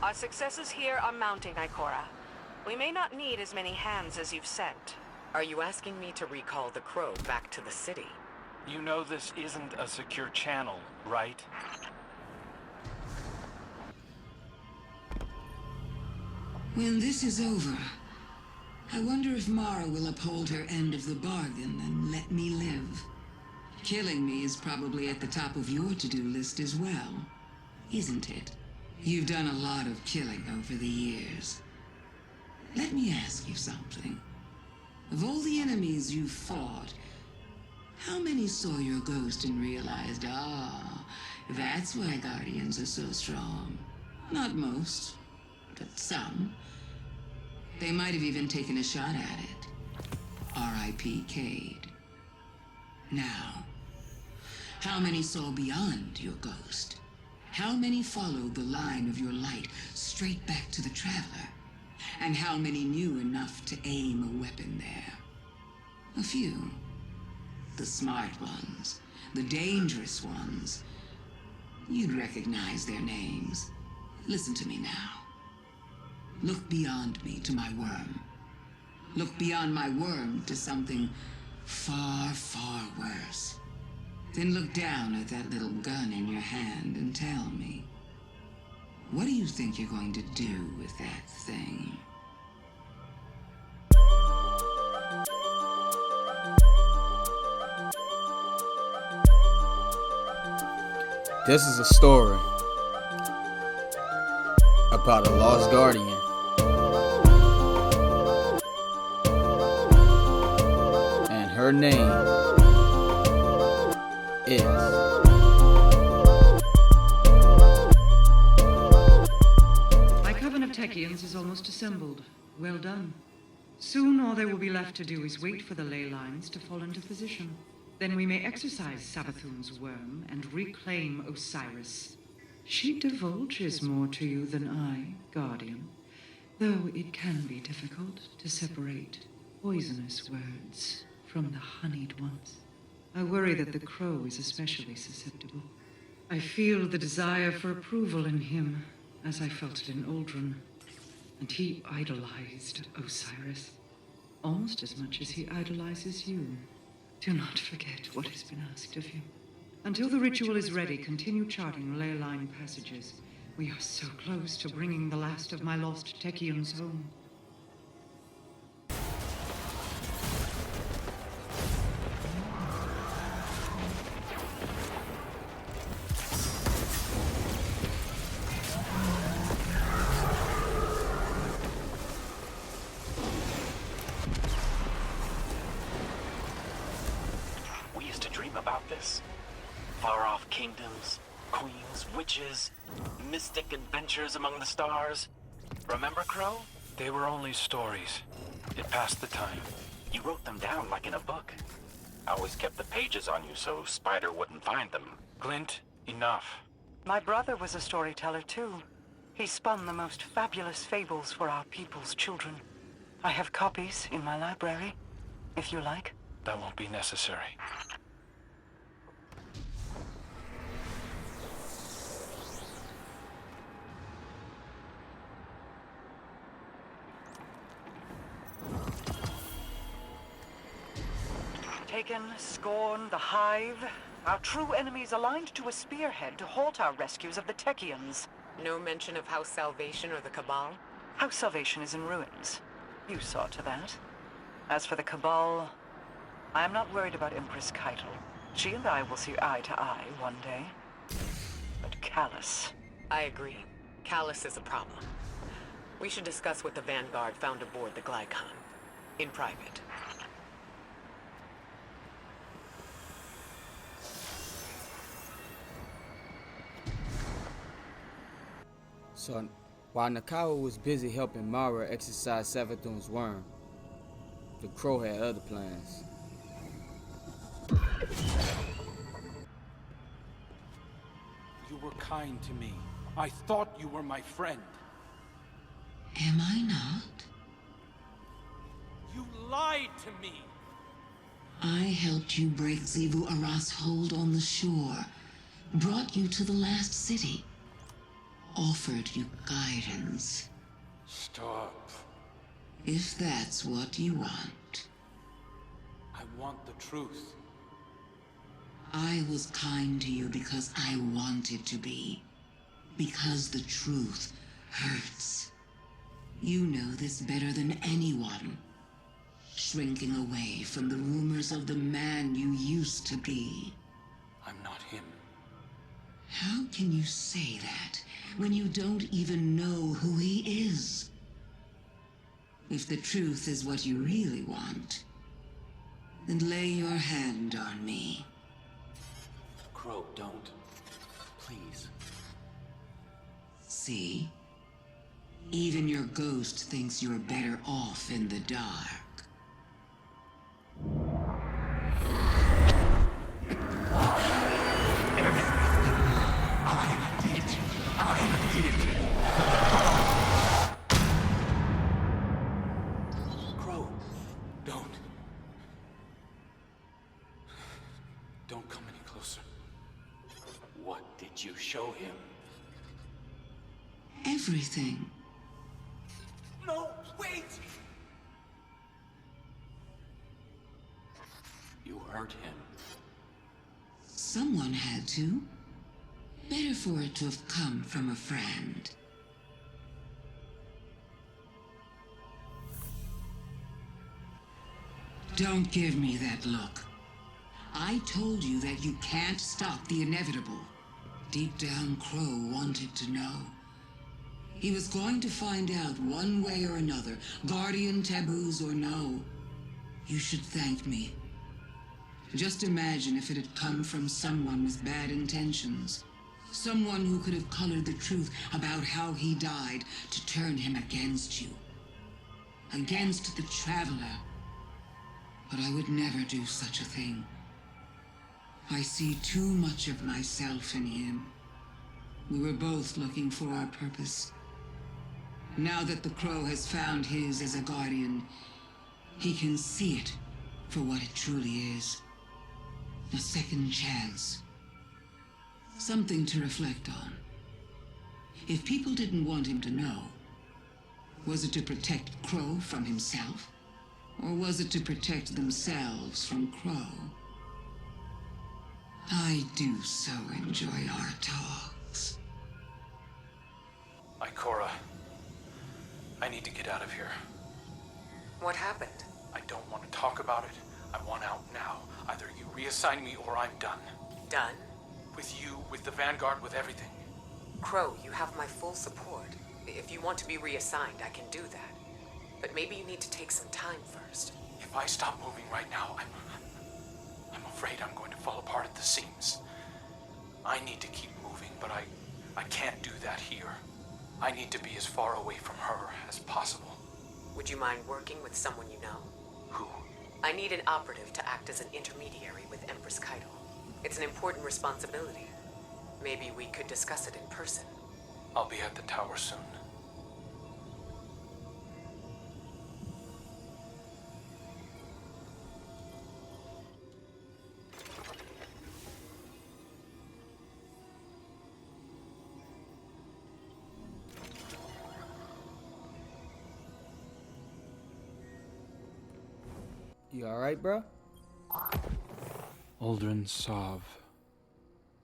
Our successes here are mounting, Nekowa. We may not need as many hands as you've sent. Are you asking me to recall the Crow back to the city? You know this isn't a secure channel, right? When this is over, I wonder if Mara will uphold her end of the bargain and let me live. Killing me is probably at the top of your to-do list as well, isn't it? You've done a lot of killing over the years. Let me ask you something. Of all the enemies you've fought, how many saw your ghost and realized, that's why Guardians are so strong? Not most, but some. They might have even taken a shot at it. R.I.P. Cade. Now, how many saw beyond your ghost? How many followed the line of your light straight back to the Traveler? And how many knew enough to aim a weapon there? A few. The smart ones, the dangerous ones. You'd recognize their names. Listen to me now. Look beyond me to my worm. Look beyond my worm to something far, far worse. Then look down at that little gun in your hand and tell me, what do you think you're going to do with that thing? This is a story about a lost guardian. And her name is... My coven of Techians is almost assembled. Well done. Soon all there will be left to do is wait for the ley lines to fall into position. Then we may exorcise Savathun's worm and reclaim Osiris. She divulges more to you than I, Guardian, though it can be difficult to separate poisonous words from the honeyed ones. I worry that the Crow is especially susceptible. I feel the desire for approval in him, as I felt it in Aldrin, and he idolized Osiris, almost as much as he idolizes you. Do not forget what has been asked of you. Until the ritual is ready, continue charting ley line passages. We are so close to bringing the last of my lost Techians home. About this. Far-off kingdoms, queens, witches, mystic adventures among the stars. Remember, Crow? They were only stories. It passed the time. You wrote them down like in a book. I always kept the pages on you so Spider wouldn't find them. Glint, enough. My brother was a storyteller too. He spun the most fabulous fables for our people's children. I have copies in my library, if you like. That won't be necessary. Taken, Scorn, the Hive. Our true enemies aligned to a spearhead to halt our rescues of the Techians. No mention of House Salvation or the Cabal? House Salvation is in ruins. You saw to that. As for the Cabal, I am not worried about Empress Keitel. She and I will see eye to eye one day. But Callus... I agree. Callus is a problem. We should discuss what the Vanguard found aboard the Glykon. In private. So, while Nekowa was busy helping Mara exorcise Savathun's worm, the Crow had other plans. You were kind to me. I thought you were my friend. Am I not? You lied to me. I helped you break Xivu Aras's hold on the shore, brought you to the last city. offered you guidance. Stop. If that's what you want. I want the truth. I was kind to you because I wanted to be. Because the truth hurts. You know this better than anyone. Shrinking away from the rumors of the man you used to be. I'm not him. How can you say that when you don't even know who he is? If the truth is what you really want, then lay your hand on me. Crow, don't. Please. See? Even your ghost thinks you're better off in the dark. Crow, don't. Don't come any closer. What did you show him? Everything. No, wait! You hurt him. Someone had to. Better for it to have come from a friend. Don't give me that look. I told you that you can't stop the inevitable. Deep down, Crow wanted to know. He was going to find out one way or another, guardian taboos or no. You should thank me. Just imagine if it had come from someone with bad intentions. Someone who could have colored the truth about how he died to turn him against you. Against the Traveler. But I would never do such a thing. I see too much of myself in him. We were both looking for our purpose. Now that the Crow has found his as a guardian, he can see it for what it truly is. A second chance. Something to reflect on. If people didn't want him to know, was it to protect Crow from himself? Or was it to protect themselves from Crow? I do so enjoy our talks. Ikora, I need to get out of here. What happened? I don't want to talk about it. I want out now. Either you reassign me or I'm done. Done? With you, with the Vanguard, with everything. Crow, you have my full support. If you want to be reassigned, I can do that. But maybe you need to take some time first. If I stop moving right now, I'm afraid I'm going to fall apart at the seams. I need to keep moving, but I can't do that here. I need to be as far away from her as possible. Would you mind working with someone you know? Who? I need an operative to act as an intermediary with Empress Keitel. It's an important responsibility. Maybe we could discuss it in person. I'll be at the tower soon. You alright, bro? Uldren Sov,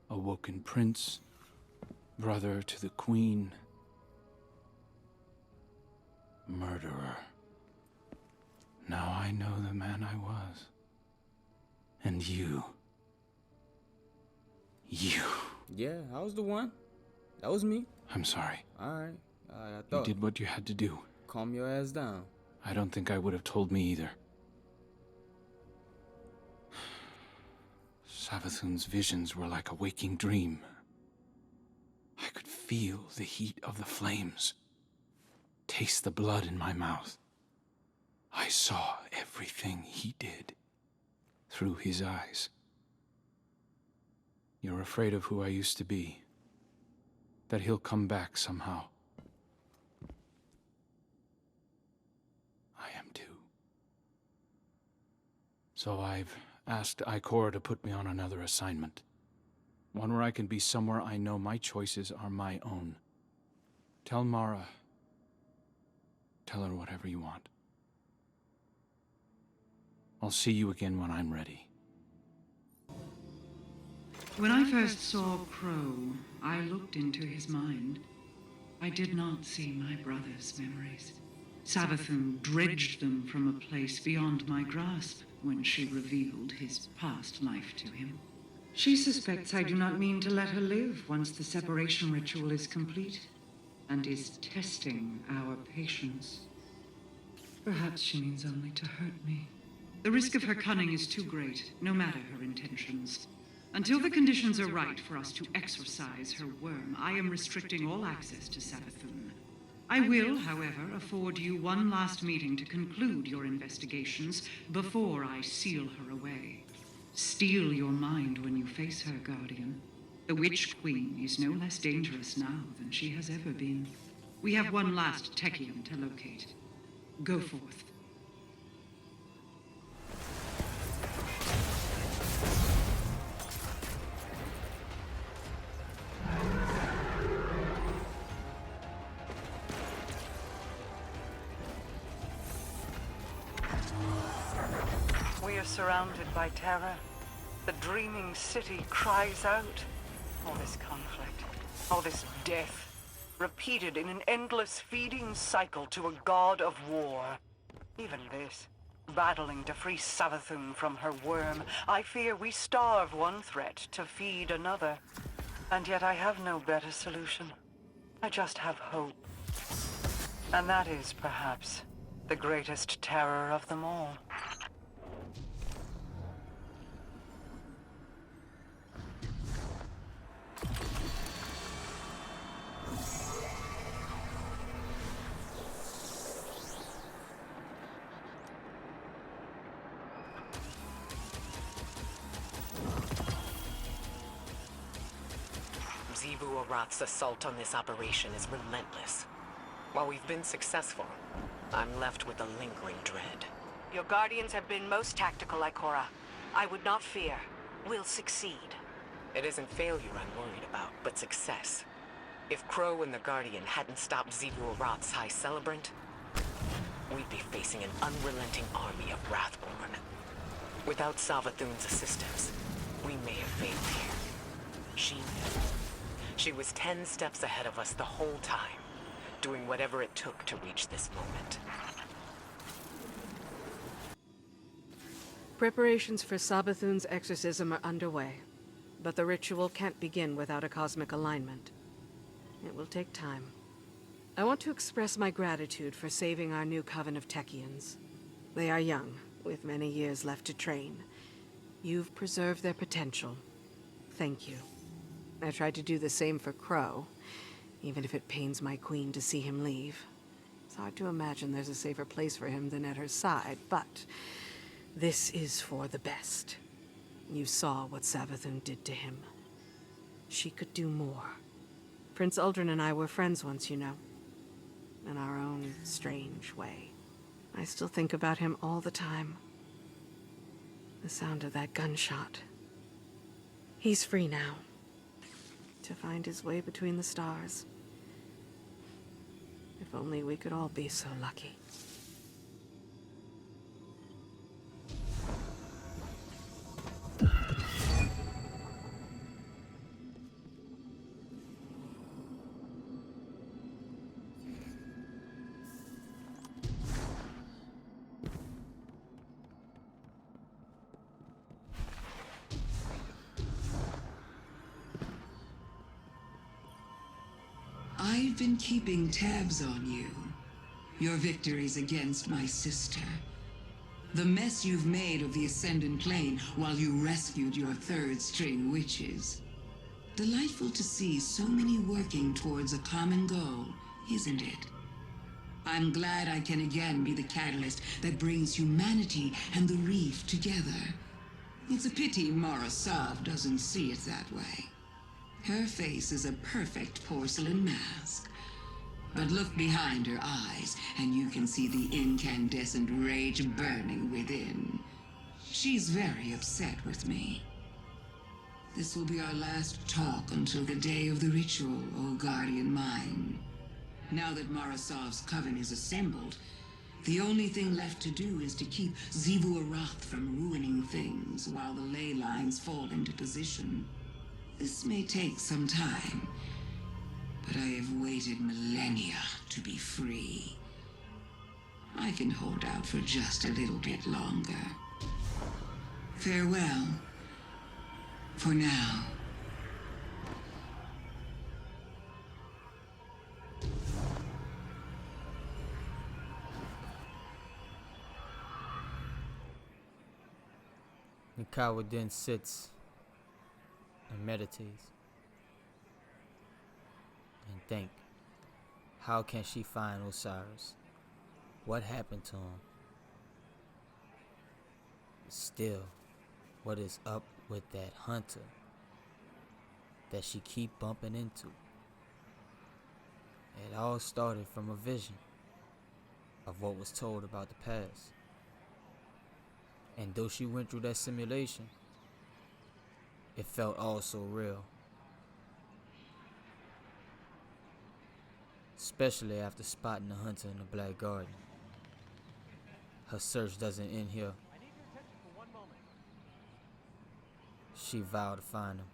awoken prince, brother to the queen, murderer. Now I know the man I was. And you. You. Yeah, I was the one. That was me. I'm sorry. Alright. I You thought. did what you had to do. Calm your ass down. I don't think I would have told me either. Savathun's visions were like a waking dream. I could feel the heat of the flames, taste the blood in my mouth. I saw everything he did through his eyes. You're afraid of who I used to be, that he'll come back somehow. I am too. So I've asked Ikora to put me on another assignment. One where I can be somewhere I know my choices are my own. Tell Mara. Tell her whatever you want. I'll see you again when I'm ready. When I first saw Crow, I looked into his mind. I did not see my brother's memories. Savathun dredged them from a place beyond my grasp when she revealed his past life to him. She suspects I do not mean to let her live once the separation ritual is complete, and is testing our patience. Perhaps she means only to hurt me. The risk of her cunning is too great, no matter her intentions. Until the conditions are right for us to exorcise her worm, I am restricting all access to Savathun. I will, however, afford you one last meeting to conclude your investigations before I seal her away. Steel your mind when you face her, Guardian. The Witch Queen is no less dangerous now than she has ever been. We have one last Techian to locate. Go forth. We are surrounded by terror. The dreaming city cries out. All this conflict, all this death, repeated in an endless feeding cycle to a god of war. Even this, battling to free Savathun from her worm, I fear we starve one threat to feed another. And yet I have no better solution. I just have hope. And that is, perhaps, the greatest terror of them all. Xivu Arath's assault on this operation is relentless. While we've been successful, I'm left with a lingering dread. Your guardians have been most tactical, Ikora. I would not fear. We'll succeed. It isn't failure I'm worried about, but success. If Crow and the Guardian hadn't stopped Xivu Arath's High Celebrant, we'd be facing an unrelenting army of Wrathborn. Without Savathun's assistance, we may have failed here. She knew. She was 10 steps ahead of us the whole time, doing whatever it took to reach this moment. Preparations for Savathun's exorcism are underway, but the ritual can't begin without a cosmic alignment. It will take time. I want to express my gratitude for saving our new coven of Techians. They are young, with many years left to train. You've preserved their potential. Thank you. I tried to do the same for Crow, even if it pains my queen to see him leave. It's hard to imagine there's a safer place for him than at her side, but this is for the best. You saw what Savathun did to him. She could do more. Prince Uldren and I were friends once, you know. In our own strange way. I still think about him all the time. The sound of that gunshot. He's free now. To find his way between the stars. If only we could all be so lucky. I've been keeping tabs on you. Your victories against my sister. The mess you've made of the Ascendant Plane while you rescued your third-string witches. Delightful to see so many working towards a common goal, isn't it? I'm glad I can again be the catalyst that brings humanity and the reef together. It's a pity Mara Sov doesn't see it that way. Her face is a perfect porcelain mask. But look behind her eyes, and you can see the incandescent rage burning within. She's very upset with me. This will be our last talk until the day of the ritual, O Guardian mine. Now that Marasov's coven is assembled, the only thing left to do is to keep Xivu Arath from ruining things while the ley lines fall into position. This may take some time, but I have waited millennia to be free. I can hold out for just a little bit longer. Farewell. For now. Nekowa then sits and meditates and think, how can she find Osiris? What happened to him? Still, what is up with that hunter that she keep bumping into? It all started from a vision of what was told about the past. And though she went through that simulation, it felt all so real. Especially after spotting the hunter in the Black Garden. Her search doesn't end here. She vowed to find him.